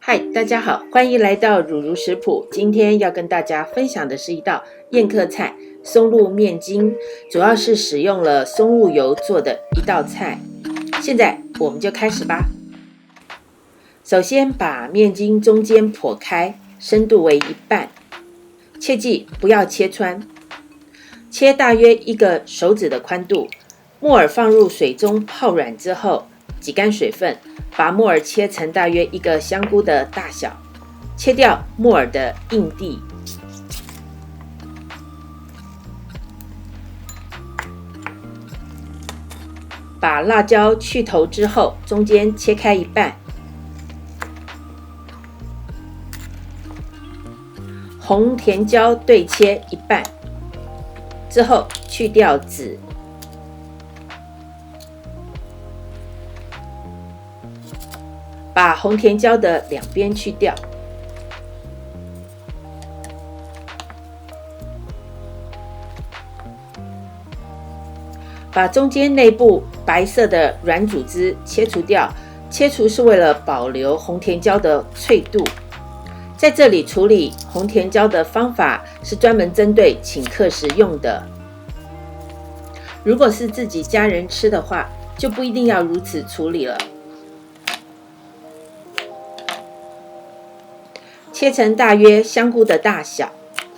嗨，大家好，欢迎来到乳如食谱。今天要跟大家分享的是一道宴客菜——松露面筋，主要是使用了松露油做的一道菜。现在我们就开始吧。首先把面筋中间剖开，深度为1半，切记不要切穿，切大约1个手指的宽度。木耳放入水中泡软之后，挤干水分，把木耳切成大约1个香菇的大小，切掉木耳的硬蒂。把辣椒去头之后，中间切开1半。红甜椒对切1半，之后去掉籽。把红甜椒的2边去掉，把中间内部白色的软组织切除掉。切除是为了保留红甜椒的脆度。在这里处理红甜椒的方法是专门针对请客时用的。如果是自己家人吃的话，就不一定要如此处理了。切成大约香菇的大小。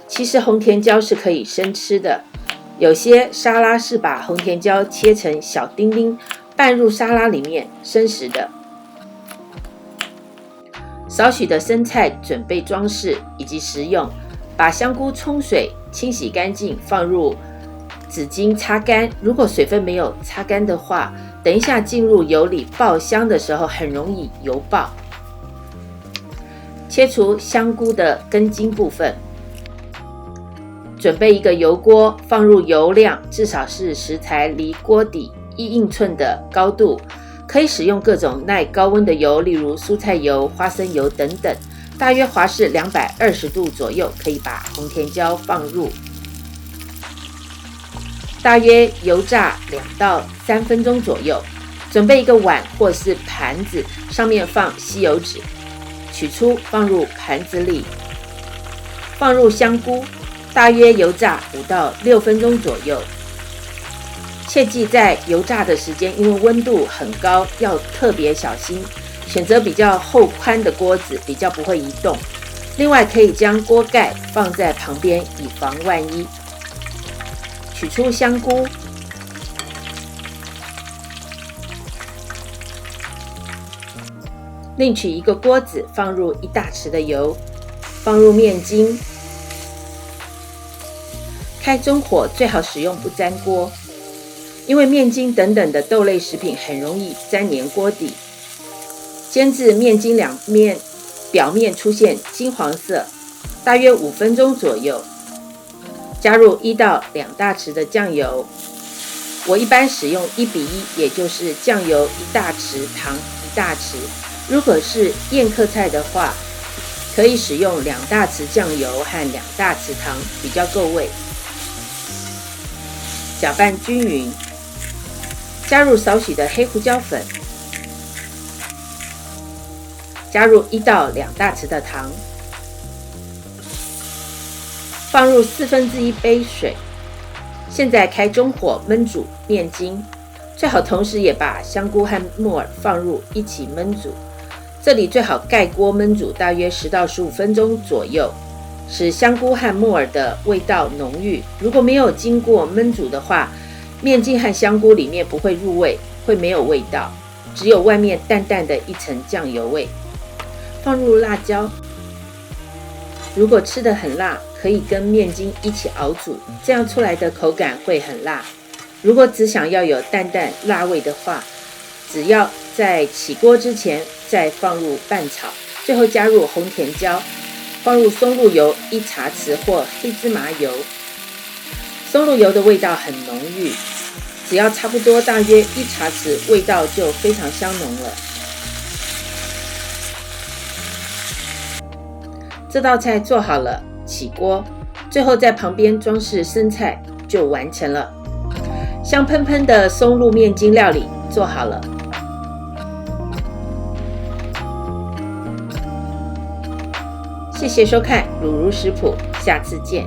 其实红甜椒是可以生吃的，有些沙拉是把红甜椒切成小丁丁，拌入沙拉里面生食的。少许的生菜准备装饰以及食用。把香菇冲水清洗干净，放入纸巾擦干。如果水分没有擦干的话，等一下进入油里爆香的时候很容易油爆。切除香菇的根茎部分，准备一个油锅，放入油量至少是食材离锅底1英寸的高度，可以使用各种耐高温的油，例如蔬菜油、花生油等等。大约华氏220度左右，可以把红甜椒放入，大约油炸2到3分钟左右。准备一个碗或是盘子，上面放吸油纸。取出放入盘子里，放入香菇，大约油炸5到6分钟左右。切记在油炸的时间，因为温度很高，要特别小心，选择比较厚宽的锅子，比较不会移动。另外可以将锅盖放在旁边，以防万一。取出香菇，另取一个锅子，放入1大匙的油，放入面筋，开中火，最好使用不粘锅，因为面筋等等的豆类食品很容易粘黏锅底。煎至面筋2面表面出现金黄色，大约5分钟左右。加入1到2大匙的酱油，我一般使用1比1，也就是酱油1大匙，糖1大匙。如果是宴客菜的话，可以使用2大匙酱油和2大匙糖，比较够味。搅拌均匀，加入少许的黑胡椒粉，加入1到2大匙的糖，放入1/4杯水。现在开中火焖煮面筋，最好同时也把香菇和木耳放入一起焖煮。这里最好盖锅焖煮大约10到15分钟左右，使香菇和木耳的味道浓郁。如果没有经过焖煮的话，面筋和香菇里面不会入味，会没有味道，只有外面淡淡的一层酱油味。放入辣椒，如果吃得很辣，可以跟面筋一起熬煮，这样出来的口感会很辣。如果只想要有淡淡辣味的话，只要在起锅之前再放入拌炒，最后加入红甜椒，放入松露油1茶匙或黑芝麻油。松露油的味道很浓郁，只要差不多大约1茶匙，味道就非常香浓了。这道菜做好了，起锅，最后在旁边装饰生菜就完成了。香喷喷的松露面筋料理做好了。谢谢收看乳如食谱，下次见。